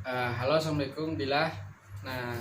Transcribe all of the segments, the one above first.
Halo, assalamualaikum Dila. Nah,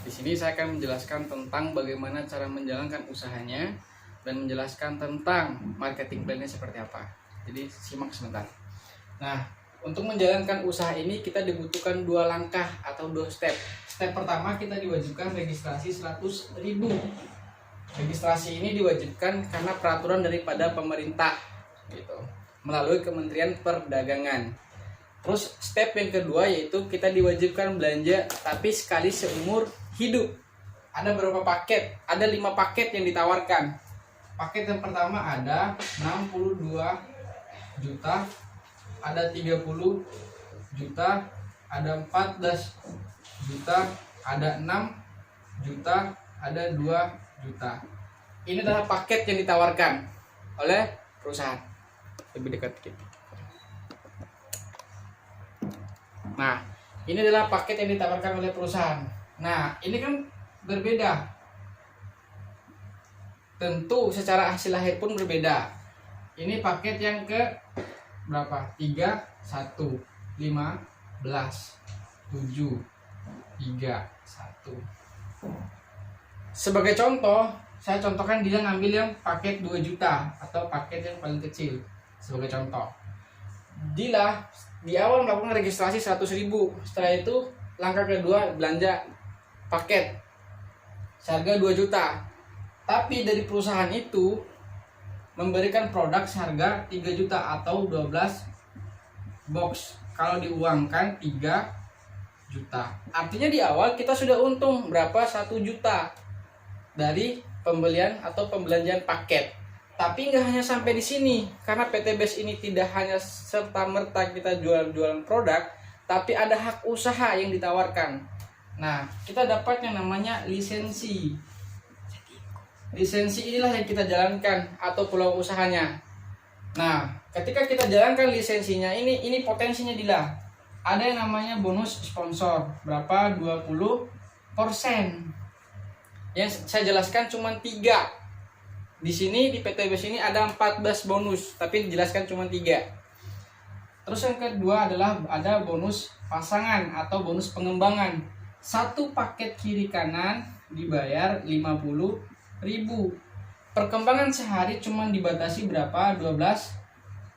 di sini saya akan menjelaskan tentang bagaimana cara menjalankan usahanya dan menjelaskan tentang marketing plan-nya seperti apa. Jadi simak sebentar. Nah, untuk menjalankan usaha ini kita dibutuhkan 2 langkah atau 2 step. Step pertama, kita diwajibkan registrasi 100.000. Registrasi ini diwajibkan karena peraturan daripada pemerintah gitu, melalui Kementerian Perdagangan. Terus step yang kedua yaitu kita diwajibkan belanja tapi sekali seumur hidup. Ada berapa paket? Ada 5 paket yang ditawarkan. Paket yang pertama ada 62 juta, ada 30 juta, ada 14 juta, ada 6 juta, ada 2 juta. Ini adalah paket yang ditawarkan oleh perusahaan. Lebih dekat gitu. Nah, ini adalah paket yang ditawarkan oleh perusahaan. Nah, ini kan berbeda. Tentu secara hasil lahir pun berbeda. Ini paket yang ke berapa? 3, 1, 15, 7, 3, 1. Sebagai contoh, saya contohkan dia ngambil yang paket 2 juta atau paket yang paling kecil. Sebagai contoh, Dila di awal melakukan registrasi 100.000. Setelah itu langkah kedua belanja paket seharga 2 juta. Tapi dari perusahaan itu memberikan produk seharga 3 juta atau 12 box. Kalau diuangkan 3 juta. Artinya di awal kita sudah untung berapa? 1 juta dari pembelian atau pembelanjaan paket. Tapi nggak hanya sampai di sini, karena PT BES ini tidak hanya serta-merta kita jual-jualan produk, tapi ada hak usaha yang ditawarkan. Nah, kita dapat yang namanya lisensi. Lisensi inilah yang kita jalankan atau peluang usahanya. Nah, ketika kita jalankan lisensinya, ini potensinya Dila. Ada yang namanya bonus sponsor, berapa? 20%. Yang saya jelaskan cuma 3. Di sini di PT BES ini ada 14 bonus, tapi dijelaskan cuma 3. Terus yang kedua adalah ada bonus pasangan atau bonus pengembangan. 1 paket kiri kanan dibayar 50.000. Perkembangan sehari cuma dibatasi berapa? 12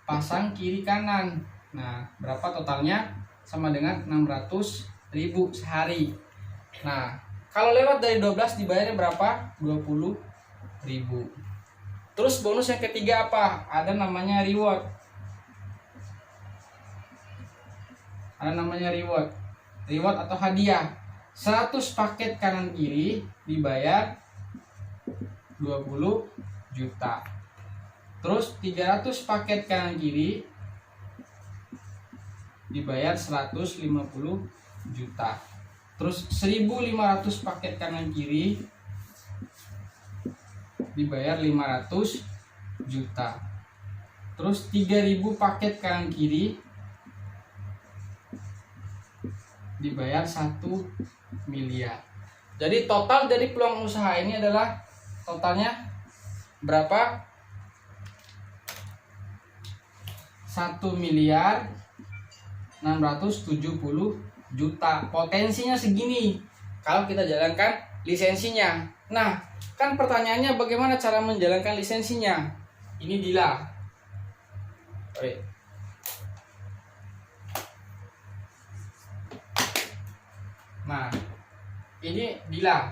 pasang kiri kanan. Nah, berapa totalnya? Sama dengan 600.000 sehari. Nah, kalau lewat dari 12 dibayarnya berapa? 20.000. Terus bonus yang ketiga apa? Ada namanya reward. Reward atau hadiah. 100 paket kanan kiri dibayar 20 juta. Terus 300 paket kanan kiri dibayar 150 juta. Terus 1.500 paket kanan kiri dibayar 500 juta. Terus 3.000 paket kanan kiri dibayar 1 miliar. Jadi total dari peluang usaha ini adalah totalnya berapa? 1.670 juta. Potensinya segini kalau kita jalankan lisensinya. Nah, kan pertanyaannya bagaimana cara menjalankan lisensinya? Ini Dila. Nah, ini Dila.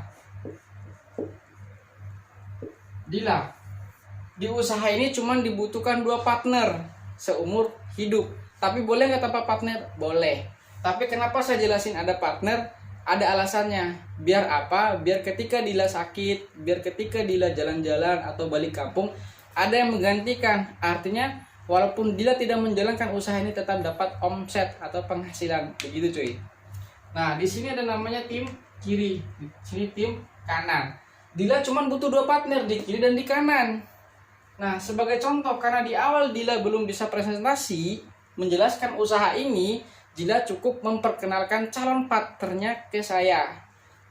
Di usaha ini cuma dibutuhkan 2 partner seumur hidup. Tapi boleh nggak tanpa partner? Boleh. Tapi kenapa saya jelasin ada partner? Ada alasannya. Biar apa? Biar ketika Dila sakit, biar ketika Dila jalan-jalan atau balik kampung, ada yang menggantikan. Artinya walaupun Dila tidak menjalankan usaha ini tetap dapat omset atau penghasilan. Begitu cuy. Nah, di sini ada namanya tim kiri, di sini tim kanan. Dila cuma butuh 2 partner di kiri dan di kanan. Nah, sebagai contoh, karena di awal Dila belum bisa presentasi menjelaskan usaha ini, Dila cukup memperkenalkan calon partnernya ke saya.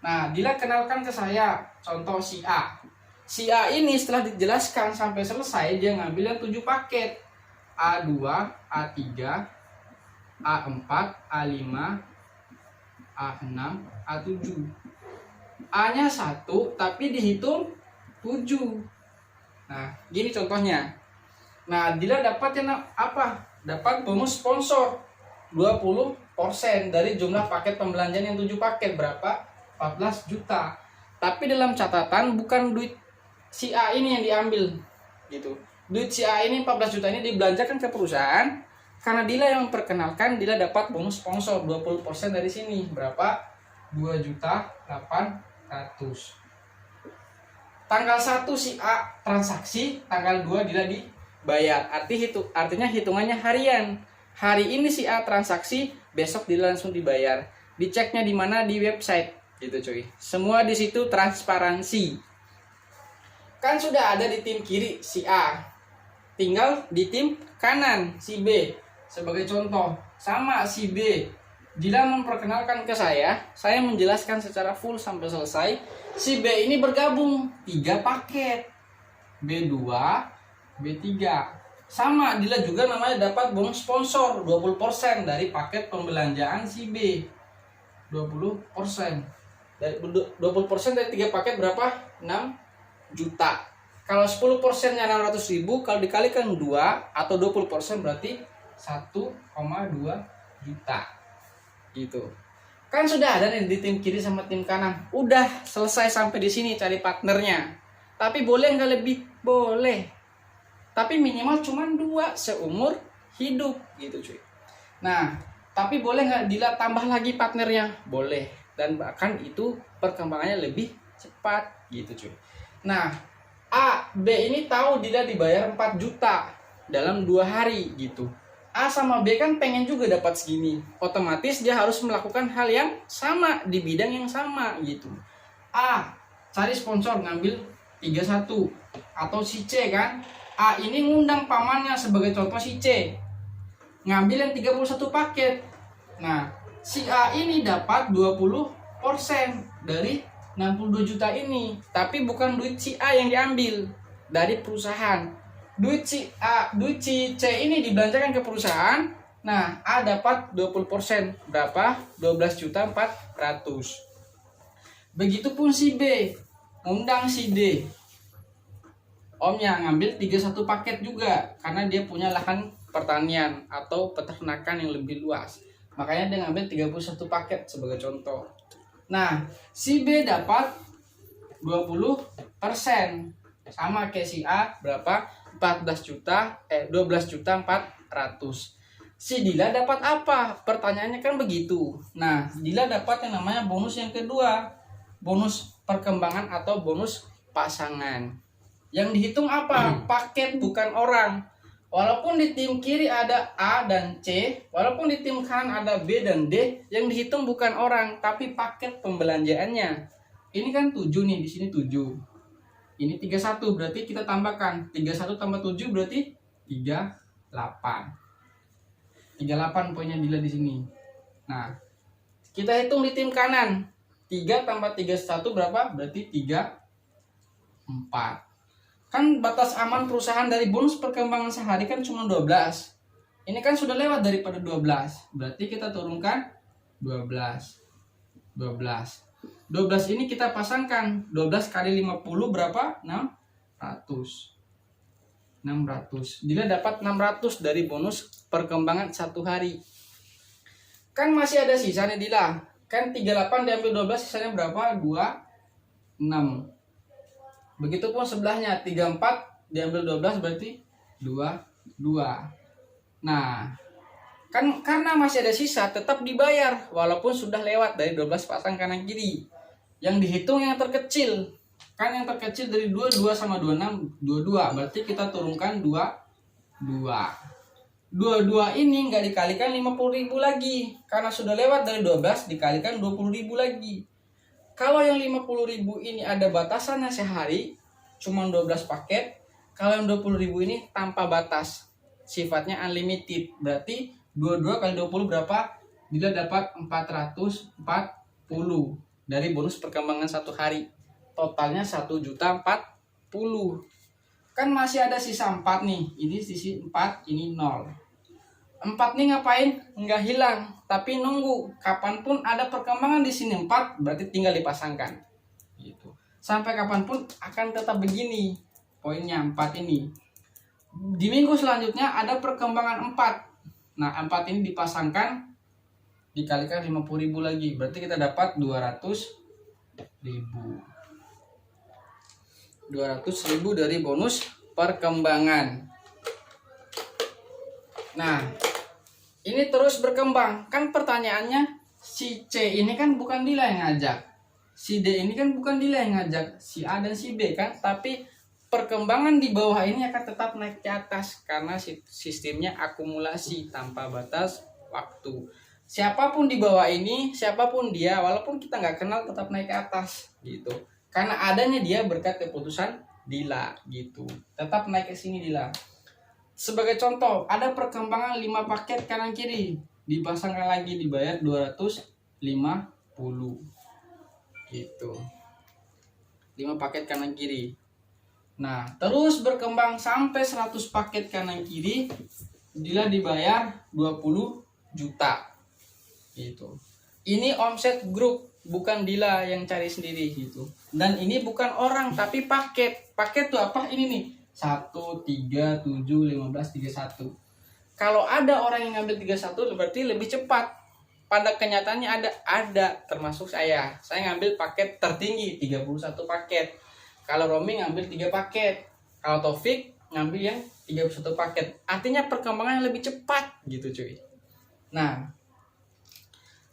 Nah, Dila kenalkan ke saya, contoh si A. Si A ini setelah dijelaskan sampai selesai, dia ngambil yang 7 paket. A2, A3, A4, A5, A6, A7. A-nya 1 tapi dihitung 7. Nah, gini contohnya. Nah, Dila dapat yang apa? Dapat bonus sponsor 20% dari jumlah paket pembelanjaan yang 7 paket. Berapa? 14 juta. Tapi dalam catatan bukan duit si A ini yang diambil gitu. Duit si A ini 14 juta ini dibelanjakan ke perusahaan. Karena Dila yang memperkenalkan, Dila dapat bonus sponsor 20% dari sini. Berapa? 2.800.000. Tanggal 1 si A transaksi, tanggal 2 Dila dibayar. Artinya hitungannya harian. Hari ini si A transaksi, besok Dila langsung dibayar. Diceknya di mana? Di website gitu cuy. Semua di situ transparansi. Kan sudah ada di tim kiri si A. Tinggal di tim kanan si B. Sebagai contoh, sama si B. Dila memperkenalkan ke saya menjelaskan secara full sampai selesai. Si B ini bergabung 3 paket. B2, B3. Sama, Dila juga namanya dapat bonus sponsor 20% dari paket pembelanjaan si B. 20%. Dari 20% dari 3 paket berapa? 6 juta. Kalau 10%-nya 600.000, kalau dikalikan 2 atau 20% berarti 1,2 juta. Gitu. Kan sudah ada nih di tim kiri sama tim kanan. Udah selesai sampai di sini cari partnernya. Tapi boleh nggak lebih? Boleh. Tapi minimal cuma 2 seumur hidup gitu cuy. Nah, tapi boleh nggak Dila tambah lagi partnernya? Boleh. Dan bahkan itu perkembangannya lebih cepat gitu cuy. Nah, A, B ini tahu Dila dibayar 4 juta dalam 2 hari gitu. A sama B kan pengen juga dapat segini. Otomatis dia harus melakukan hal yang sama di bidang yang sama gitu. A cari sponsor ngambil 31 atau si C kan. A ini ngundang pamannya sebagai contoh si C. Ngambil yang 31 paket. Nah, si A ini dapat 20% dari 62 juta ini. Tapi bukan duit si A yang diambil dari perusahaan. Duit si C ini dibelanjakan ke perusahaan. Nah, A dapat 20%. Berapa? 12.400.000. Begitupun si B. Undang si D. Omnya ngambil 31 paket juga. Karena dia punya lahan pertanian atau peternakan yang lebih luas. Makanya dia ngambil 31 paket sebagai contoh. Nah, si B dapat 20%. Sama kayak si A berapa? 12.400.000. Si Dila dapat apa? Pertanyaannya kan begitu. Nah, Dila dapat yang namanya bonus yang kedua. Bonus perkembangan atau bonus pasangan. Yang dihitung apa? Paket bukan orang. Walaupun di tim kiri ada A dan C, walaupun di tim kanan ada B dan D, yang dihitung bukan orang, tapi paket pembelanjaannya. Ini kan 7 nih, di sini 7. Ini 31 berarti kita tambahkan 31 tambah 7 berarti 38. 38 poinnya Dila di sini. Nah, kita hitung di tim kanan. 3 tambah 31 berapa? Berarti 34. Kan batas aman perusahaan dari bonus perkembangan sehari kan cuma 12. Ini kan sudah lewat daripada 12. Berarti kita turunkan 12. 12 ini kita pasangkan 12 kali 50 berapa? 600. Dila dapat 600 dari bonus perkembangan 1 hari. Kan masih ada sisa nih Dila. Kan 38 diambil 12 sisanya berapa? 26. Begitupun sebelahnya 34 diambil 12 berarti 22. Nah, kan karena masih ada sisa tetap dibayar walaupun sudah lewat dari 12 pasang kanan kiri. Yang dihitung yang terkecil. Kan yang terkecil dari 22 sama 26 22. Berarti kita turunkan 22. 22 ini nggak dikalikan 50.000 lagi. Karena sudah lewat dari 12 dikalikan 20.000 lagi. Kalau yang 50.000 ini ada batasannya sehari cuma 12 paket. Kalau yang 20.000 ini tanpa batas. Sifatnya unlimited. Berarti 22 kali 20 berapa? Dila dapat 440 dari bonus perkembangan 1 hari. Totalnya 1.040.000. Kan masih ada sisa 4 nih. Ini sisi 4, ini 0. 4 nih ngapain? Nggak hilang, tapi nunggu. Kapanpun ada perkembangan di sini 4, berarti tinggal dipasangkan. Gitu. Sampai kapanpun akan tetap begini. Poinnya 4 ini. Di minggu selanjutnya ada perkembangan 4. Nah, 4 ini dipasangkan, dikalikan 50.000 lagi. Berarti kita dapat 200.000. 200.000 dari bonus perkembangan. Nah, ini terus berkembang. Kan pertanyaannya, si C ini kan bukan Dila yang ngajak. Si D ini kan bukan Dila yang ngajak. Si A dan si B kan. Tapi perkembangan di bawah ini akan tetap naik ke atas. Karena sistemnya akumulasi tanpa batas waktu. Siapapun di bawah ini, siapapun dia, walaupun kita nggak kenal, tetap naik ke atas. Gitu. Karena adanya dia berkat keputusan Dila. Gitu. Tetap naik ke sini Dila. Sebagai contoh, ada perkembangan 5 paket kanan kiri. Dipasangkan lagi, dibayar 250. Gitu. 5 paket kanan kiri. Nah, terus berkembang sampai 100 paket kanan kiri. Dila dibayar 20 juta. Gitu. Ini omset grup, bukan Dila yang cari sendiri gitu. Dan ini bukan orang, tapi paket. Paket tuh apa? Ini nih. 1, 3, 7, 15, 31. Kalau ada orang yang ngambil 31 berarti lebih cepat. Pada kenyataannya ada termasuk saya. Saya ngambil paket tertinggi 31 paket. Kalau Romi ngambil 3 paket. Kalau Taufik ngambil yang 31 paket. Artinya perkembangan lebih cepat gitu cuy. Nah,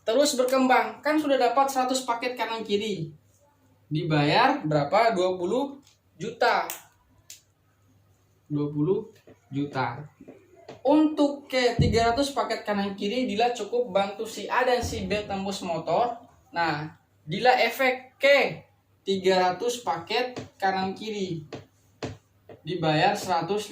terus berkembang. Kan sudah dapat 100 paket kanan kiri. Dibayar berapa? 20 juta. 20 juta. Untuk ke 300 paket kanan kiri, Dila cukup bantu si A dan si B tembus motor. Nah, Dila efek ke 300 paket kanan kiri. Dibayar 150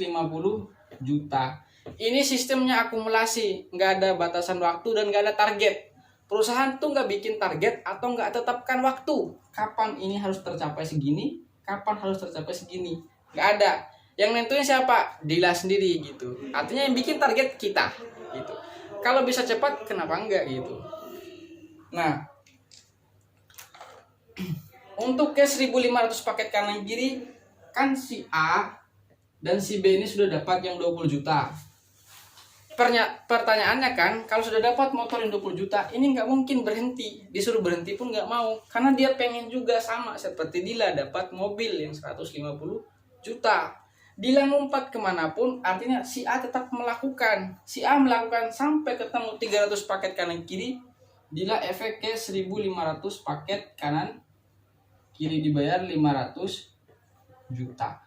juta. Ini sistemnya akumulasi, nggak ada batasan waktu dan nggak ada target. Perusahaan tuh nggak bikin target atau nggak tetapkan waktu. Kapan ini harus tercapai segini, kapan harus tercapai segini. Nggak ada. Yang nentuin siapa? Dila sendiri gitu. Artinya yang bikin target kita gitu. Kalau bisa cepat, kenapa enggak gitu. Nah, untuk ke 1.500 paket kanan kiri, kan si A dan si B ini sudah dapat yang 20 juta. Pertanyaannya kan, kalau sudah dapat motor yang 20 juta, ini nggak mungkin berhenti. Disuruh berhenti pun nggak mau. Karena dia pengen juga sama seperti Dila dapat mobil yang 150 juta. Dila ngumpat kemanapun, artinya si A tetap melakukan. Si A melakukan sampai ketemu 300 paket kanan kiri. Dila efek ke 1.500 paket kanan kiri, dibayar 500 juta.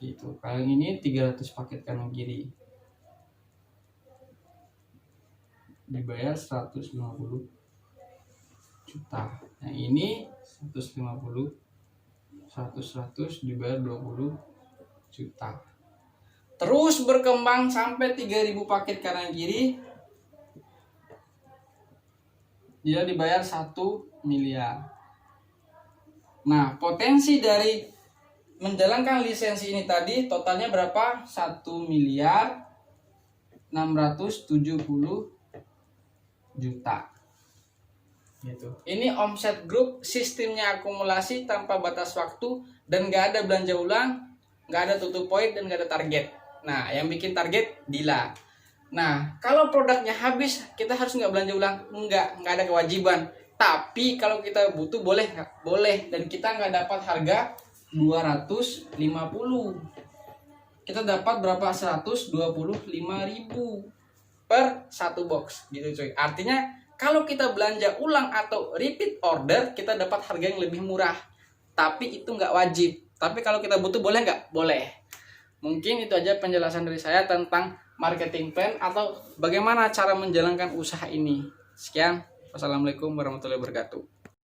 Gitu. Kalau ini 300 paket kanan kiri. Dibayar 150 juta. Nah, ini 150, 100 dibayar 20 juta. Terus berkembang sampai 3.000 paket kanan kiri. Dia dibayar 1 miliar. Nah, potensi dari menjalankan lisensi ini tadi totalnya berapa? 1 miliar 670 juta. Gitu. Ini omset grup, sistemnya akumulasi tanpa batas waktu dan nggak ada belanja ulang, nggak ada tutup poin dan nggak ada target. Nah, yang bikin target Dila. Nah, kalau produknya habis, kita harus nggak belanja ulang? Nggak ada kewajiban. Tapi kalau kita butuh boleh nggak? Boleh. Dan kita nggak dapat harga 250. Kita dapat berapa? 125.000 per satu box gitu cuy. Artinya kalau kita belanja ulang atau repeat order, kita dapat harga yang lebih murah. Tapi itu nggak wajib. Tapi kalau kita butuh boleh nggak? Boleh. Mungkin itu aja penjelasan dari saya tentang marketing plan atau bagaimana cara menjalankan usaha ini. Sekian. Wassalamualaikum warahmatullahi wabarakatuh.